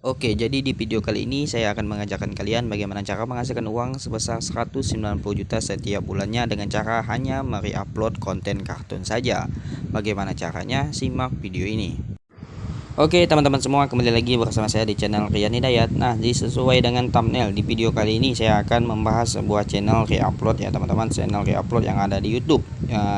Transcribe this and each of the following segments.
Oke, jadi di video kali ini saya akan mengajarkan kalian bagaimana cara menghasilkan uang sebesar 190 juta setiap bulannya dengan cara hanya mereupload konten kartun saja. Bagaimana caranya? Simak video ini. Oke teman-teman semua, kembali lagi bersama saya di channel Rian Hidayat. Nah, sesuai dengan thumbnail di video kali ini saya akan membahas sebuah channel reupload ya teman-teman, channel reupload yang ada di YouTube.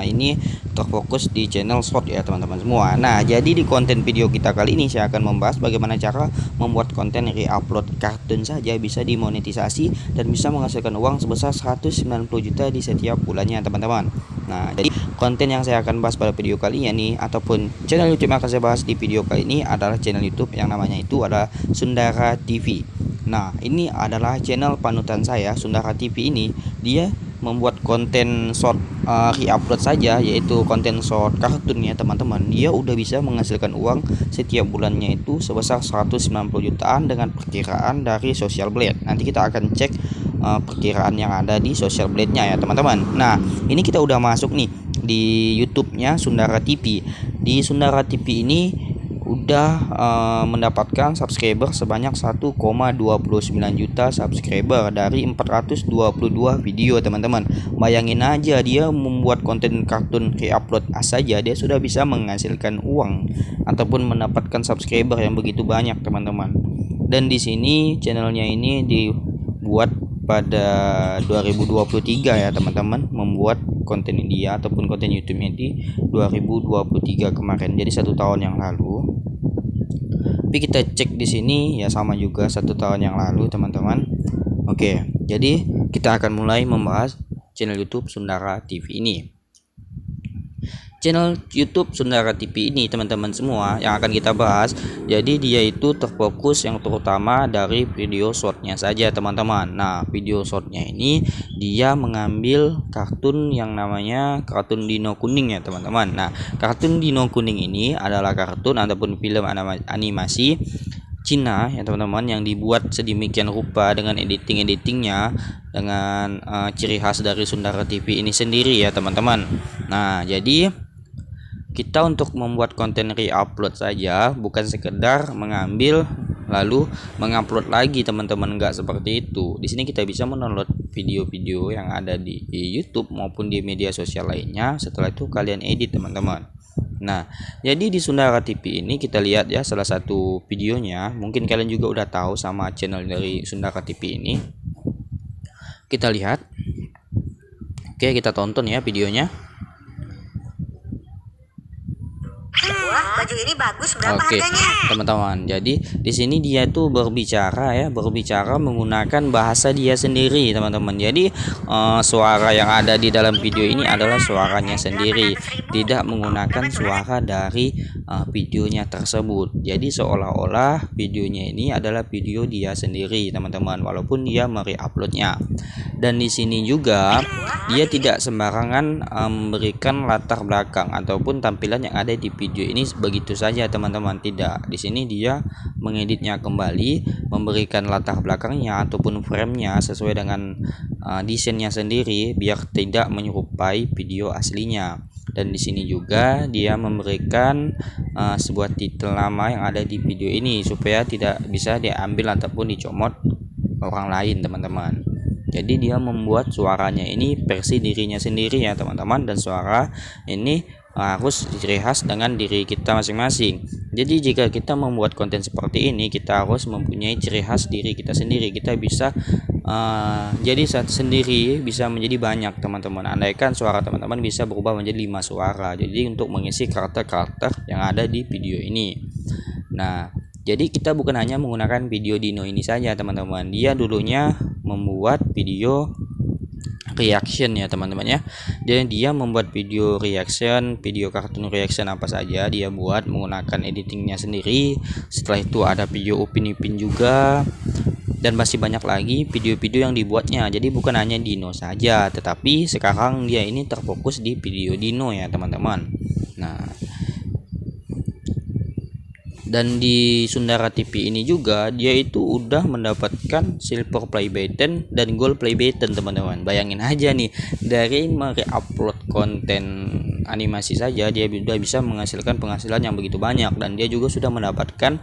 Ini terfokus di channel short ya teman-teman semua. Nah, jadi di konten video kita kali ini saya akan membahas bagaimana cara membuat konten reupload kartun saja bisa dimonetisasi dan bisa menghasilkan uang sebesar 190 juta di setiap bulannya teman-teman. Nah, jadi konten yang saya akan bahas pada video kali ini ataupun channel YouTube yang akan saya bahas di video kali ini adalah channel YouTube yang namanya itu adalah Sundara TV. Nah, ini adalah channel panutan saya. Sundara TV ini dia membuat konten short reupload saja, yaitu konten short kartun ya teman-teman. Dia udah bisa menghasilkan uang setiap bulannya itu sebesar 190 jutaan dengan perkiraan dari Social Blade. Nanti kita akan cek perkiraan yang ada di Social Blade-nya ya teman-teman. Nah, ini kita udah masuk nih di YouTube-nya Sundara TV. Di Sundara TV ini udah mendapatkan subscriber sebanyak 1,29 juta subscriber dari 422 video teman-teman. Bayangin aja, dia membuat konten kartun reupload saja dia sudah bisa menghasilkan uang ataupun mendapatkan subscriber yang begitu banyak teman-teman. Dan di sini channelnya ini dibuat pada 2023 ya teman-teman, membuat konten dia ataupun konten YouTube-nya di 2023 kemarin, jadi 1 tahun yang lalu. Tapi kita cek di sini ya sama juga 1 tahun yang lalu teman-teman. Oke, jadi kita akan mulai membahas channel YouTube Sundara TV ini. Channel YouTube Sundara TV ini teman-teman semua yang akan kita bahas, jadi dia itu terfokus yang terutama dari video shortnya saja teman-teman. Nah, video shortnya ini dia mengambil kartun yang namanya kartun Dino Kuning ya teman-teman. Nah, kartun Dino Kuning ini adalah kartun ataupun film animasi Cina ya teman-teman, yang dibuat sedemikian rupa dengan editingnya dengan ciri khas dari Sundara TV ini sendiri ya teman-teman. Nah, jadi kita untuk membuat konten reupload saja, bukan sekedar mengambil lalu mengupload lagi teman-teman, enggak seperti itu. Di sini kita bisa mendownload video-video yang ada di YouTube maupun di media sosial lainnya. Setelah itu kalian edit teman-teman. Nah, jadi di Sundara TV ini kita lihat ya salah satu videonya. Mungkin kalian juga udah tahu sama channel dari Sundara TV ini. Kita lihat. Oke, kita tonton ya videonya. Wah, baju ini bagus. Berapa Oke, harganya? teman-teman. Jadi di sini dia tuh berbicara menggunakan bahasa dia sendiri, teman-teman. Jadi suara yang ada di dalam video ini adalah suaranya sendiri, tidak menggunakan suara dari videonya tersebut. Jadi seolah-olah videonya ini adalah video dia sendiri, teman-teman, walaupun dia mereuploadnya. Dan di sini juga dia tidak sembarangan memberikan latar belakang ataupun tampilan yang ada di video ini begitu saja teman-teman. Tidak, di sini dia mengeditnya kembali, memberikan latar belakangnya ataupun framenya sesuai dengan desainnya sendiri biar tidak menyerupai video aslinya. Dan di sini juga dia memberikan sebuah titel nama yang ada di video ini supaya tidak bisa diambil ataupun dicomot orang lain teman-teman. Jadi dia membuat suaranya ini versi dirinya sendiri ya teman-teman, dan suara ini harus ciri khas dengan diri kita masing-masing. Jadi jika kita membuat konten seperti ini, kita harus mempunyai ciri khas diri kita sendiri. Kita bisa jadi sendiri bisa menjadi banyak teman-teman. Andaikan suara teman-teman bisa berubah menjadi 5 suara. Jadi untuk mengisi karakter-karakter yang ada di video ini. Nah, jadi kita bukan hanya menggunakan video Dino ini saja teman-teman. Dia dulunya membuat video reaction ya teman-teman ya. Dan dia membuat video reaction, video kartun reaction apa saja dia buat menggunakan editingnya sendiri. Setelah itu ada video Upin Ipin juga, dan masih banyak lagi video-video yang dibuatnya. Jadi bukan hanya Dino saja, tetapi sekarang dia ini terfokus di video Dino ya teman-teman. Nah, dan di Sundara TV ini juga dia itu udah mendapatkan silver play button dan gold play button teman-teman. Bayangin aja nih, dari mereupload konten animasi saja dia sudah bisa menghasilkan penghasilan yang begitu banyak, dan dia juga sudah mendapatkan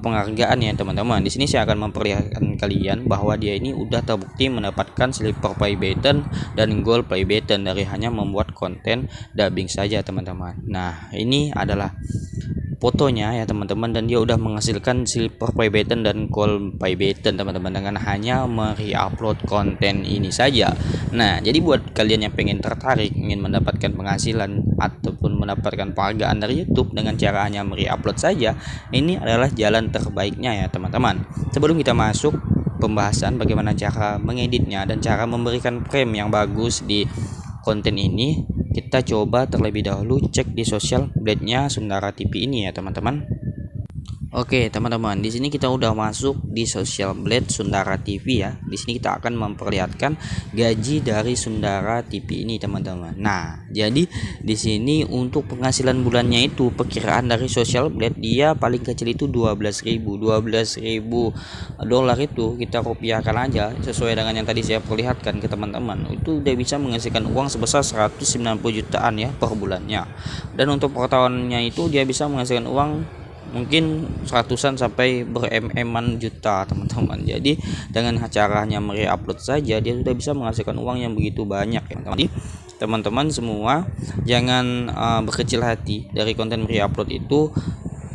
penghargaan ya teman-teman. Di sini saya akan memperlihatkan kalian bahwa dia ini udah terbukti mendapatkan silver play button dan gold play button dari hanya membuat konten dubbing saja teman-teman. Nah, ini adalah fotonya ya teman-teman, dan dia udah menghasilkan silver play button dan gold play button teman-teman dengan hanya upload konten ini saja. Nah, jadi buat kalian yang pengen tertarik ingin mendapatkan penghasilan ataupun mendapatkan penghargaan dari YouTube dengan cara hanya upload saja, ini adalah jalan terbaiknya ya teman-teman. Sebelum kita masuk pembahasan bagaimana cara mengeditnya dan cara memberikan frame yang bagus di konten ini, kita coba terlebih dahulu cek di social blade-nya Sundara TV ini ya teman-teman. Oke teman-teman, di sini kita udah masuk di social blade Sundara TV ya. Di sini kita akan memperlihatkan gaji dari Sundara TV ini teman-teman. Nah, jadi di sini untuk penghasilan bulannya itu perkiraan dari social blade dia paling kecil itu 12.000 dolar itu kita rupiahkan aja sesuai dengan yang tadi saya perlihatkan ke teman-teman. Itu udah bisa menghasilkan uang sebesar 190 jutaan ya per bulannya. Dan untuk per tahunnya itu dia bisa menghasilkan uang mungkin ratusan sampai ber-mm juta teman-teman. Jadi dengan caranya upload saja dia sudah bisa menghasilkan uang yang begitu banyak ya teman-teman. Jadi teman-teman semua jangan berkecil hati dari konten upload itu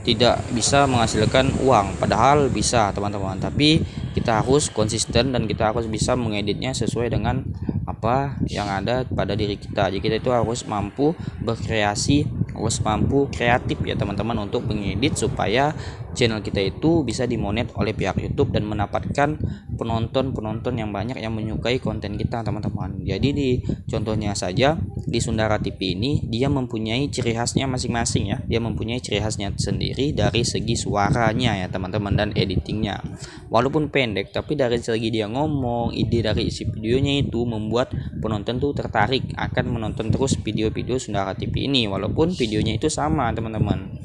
tidak bisa menghasilkan uang, padahal bisa teman-teman, tapi kita harus konsisten dan kita harus bisa mengeditnya sesuai dengan apa yang ada pada diri kita. Jadi kita itu harus mampu berkreasi, harus mampu kreatif ya teman-teman untuk mengedit supaya channel kita itu bisa dimonet oleh pihak YouTube dan mendapatkan penonton yang banyak yang menyukai konten kita teman-teman. Jadi di contohnya saja di Sundara TV ini dia mempunyai ciri khasnya masing-masing ya. Dia mempunyai ciri khasnya sendiri dari segi suaranya ya teman-teman dan editingnya. Walaupun pendek tapi dari segi dia ngomong, ide dari isi videonya itu membuat penonton tuh tertarik akan menonton terus video-video Sundara TV ini walaupun videonya itu sama teman-teman.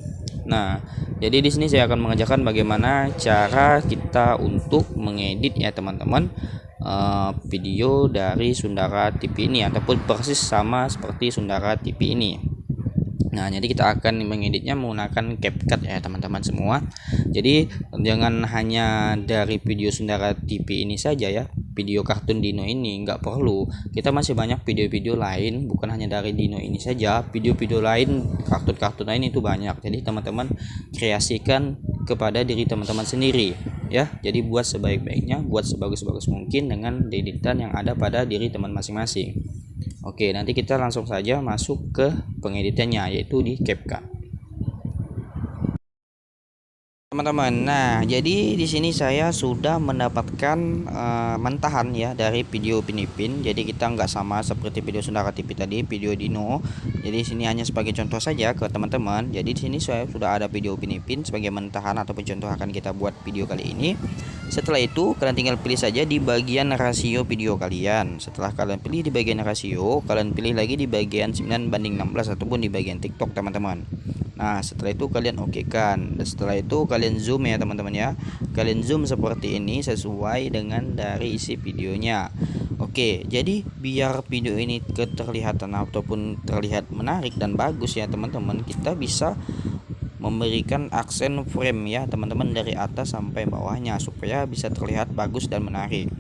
Nah, jadi di sini saya akan mengajarkan bagaimana cara kita untuk mengedit ya teman-teman video dari Sundara TV ini ataupun persis sama seperti Sundara TV ini. Nah, jadi kita akan mengeditnya menggunakan CapCut ya teman-teman semua. Jadi jangan hanya dari video Sundara TV ini saja ya, video kartun Dino ini nggak perlu. Kita masih banyak video-video lain, bukan hanya dari Dino ini saja. Video-video lain, kartun-kartun lain itu banyak. Jadi teman-teman kreasikan kepada diri teman-teman sendiri ya. Jadi buat sebaik-baiknya, buat sebagus-bagus mungkin dengan editan yang ada pada diri teman masing-masing. Oke, nanti kita langsung saja masuk ke pengeditannya yaitu di CapCut. Teman-teman, nah jadi di sini saya sudah mendapatkan mentahan ya dari video Pinipin. Jadi kita nggak sama seperti video Sundara TV tadi, video Dino. Jadi sini hanya sebagai contoh saja ke teman-teman. Jadi di sini saya sudah ada video Pinipin sebagai mentahan ataupun contoh akan kita buat video kali ini. Setelah itu kalian tinggal pilih saja di bagian rasio video kalian. Setelah kalian pilih di bagian rasio, kalian pilih lagi di bagian 9:16 ataupun di bagian TikTok teman-teman. Nah, setelah itu kalian okekan. Dan setelah itu kalian zoom ya teman-teman ya. Kalian zoom seperti ini sesuai dengan dari isi videonya. Oke, jadi biar video ini keterlihatan ataupun terlihat menarik dan bagus ya teman-teman, kita bisa memberikan aksen frame ya teman-teman dari atas sampai bawahnya supaya bisa terlihat bagus dan menarik.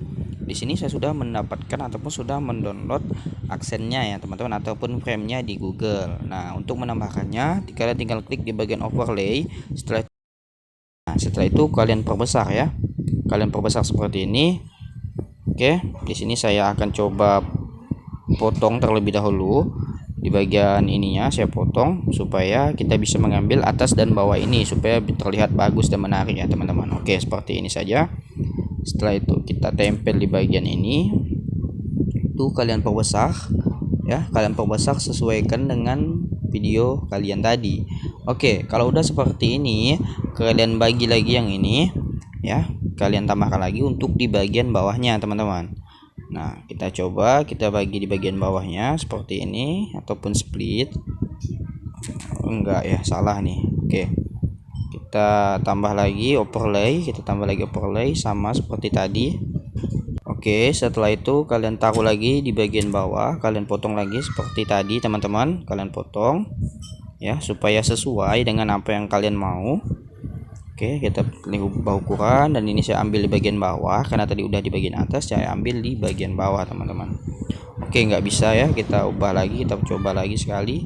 Di sini saya sudah mendapatkan ataupun sudah mendownload aksennya ya teman-teman ataupun framenya di Google. Nah, untuk menambahkannya kalian tinggal klik di bagian overlay. Setelah itu kalian perbesar ya. Kalian perbesar seperti ini. Oke, di sini saya akan coba potong terlebih dahulu. Di bagian ininya saya potong supaya kita bisa mengambil atas dan bawah ini supaya terlihat bagus dan menarik ya teman-teman. Oke, seperti ini saja. Setelah itu kita tempel di bagian ini. Itu kalian perbesar ya, kalian perbesar sesuaikan dengan video kalian tadi. Oke, kalau udah seperti ini kalian bagi lagi yang ini ya, kalian tambahkan lagi untuk di bagian bawahnya teman-teman. Nah, kita coba kita bagi di bagian bawahnya seperti ini ataupun split. Enggak ya, salah nih. Oke, kita tambah lagi overlay, sama seperti tadi. Oke, Oke, setelah itu kalian taruh lagi di bagian bawah, kalian potong lagi seperti tadi teman-teman, kalian potong ya supaya sesuai dengan apa yang kalian mau. Oke, kita ubah ukuran, dan ini saya ambil di bagian bawah karena tadi udah di bagian atas, saya ambil di bagian bawah teman-teman. Oke, nggak bisa ya, kita ubah lagi, kita coba lagi sekali.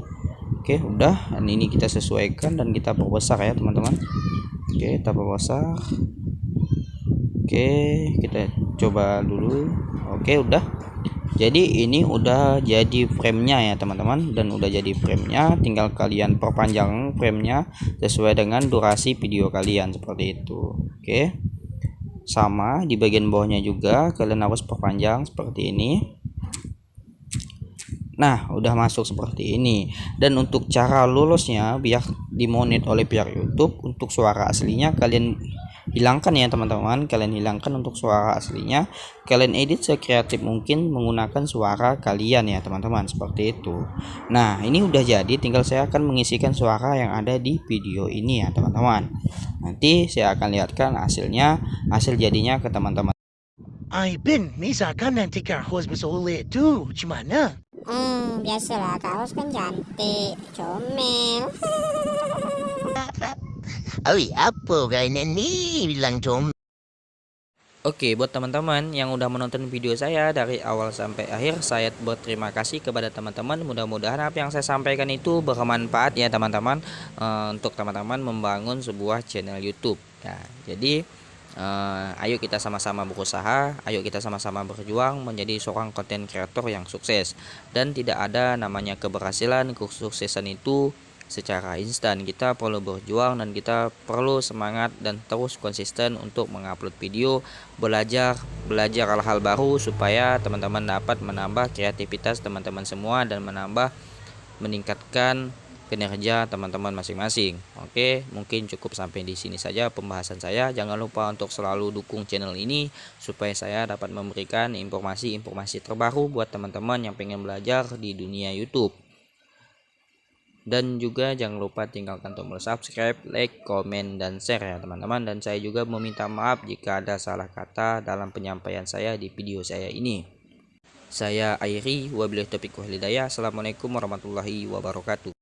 Oke, udah, dan ini kita sesuaikan dan kita perbesar ya teman-teman. Oke, kita perbesar. Oke, kita coba dulu. Oke, udah. Jadi ini udah jadi framenya ya teman-teman, dan udah jadi framenya, tinggal kalian perpanjang framenya sesuai dengan durasi video kalian seperti itu. Oke, sama di bagian bawahnya juga kalian harus perpanjang seperti ini. Nah, udah masuk seperti ini. Dan untuk cara lolosnya biar dimonit oleh pihak YouTube, untuk suara aslinya kalian hilangkan ya teman-teman, kalian hilangkan untuk suara aslinya, kalian edit sekreatif mungkin menggunakan suara kalian ya teman-teman, seperti itu. Nah, ini udah jadi, tinggal saya akan mengisikan suara yang ada di video ini ya teman-teman. Nanti saya akan lihatkan hasilnya, hasil jadinya ke teman-teman. Ay, Ben, misalkan nanti Kak Hos ulit tuh, gimana? Biasalah, Kak Ros kan cantik, comel. Ay, apa kainan ni bilang comel? Oke, buat teman-teman yang udah menonton video saya dari awal sampai akhir, saya berterima kasih kepada teman-teman. Mudah-mudahan apa yang saya sampaikan itu bermanfaat ya teman-teman, untuk teman-teman membangun sebuah channel YouTube. Nah, jadi ayo kita sama-sama berusaha, ayo kita sama-sama berjuang menjadi seorang konten kreator yang sukses. Dan tidak ada namanya keberhasilan, kesuksesan itu secara instan. Kita perlu berjuang dan kita perlu semangat dan terus konsisten untuk mengupload video, belajar hal-hal baru supaya teman-teman dapat menambah kreativitas teman-teman semua dan meningkatkan kinerja teman-teman masing-masing. Oke, mungkin cukup sampai di sini saja pembahasan saya. Jangan lupa untuk selalu dukung channel ini supaya saya dapat memberikan informasi-informasi terbaru buat teman-teman yang pengen belajar di dunia YouTube. Dan juga jangan lupa tinggalkan tombol subscribe, like, komen, dan share ya teman-teman. Dan saya juga meminta maaf jika ada salah kata dalam penyampaian saya di video saya ini. Saya akhiri, wabillahi taufiq wal hidayah. Assalamualaikum warahmatullahi wabarakatuh.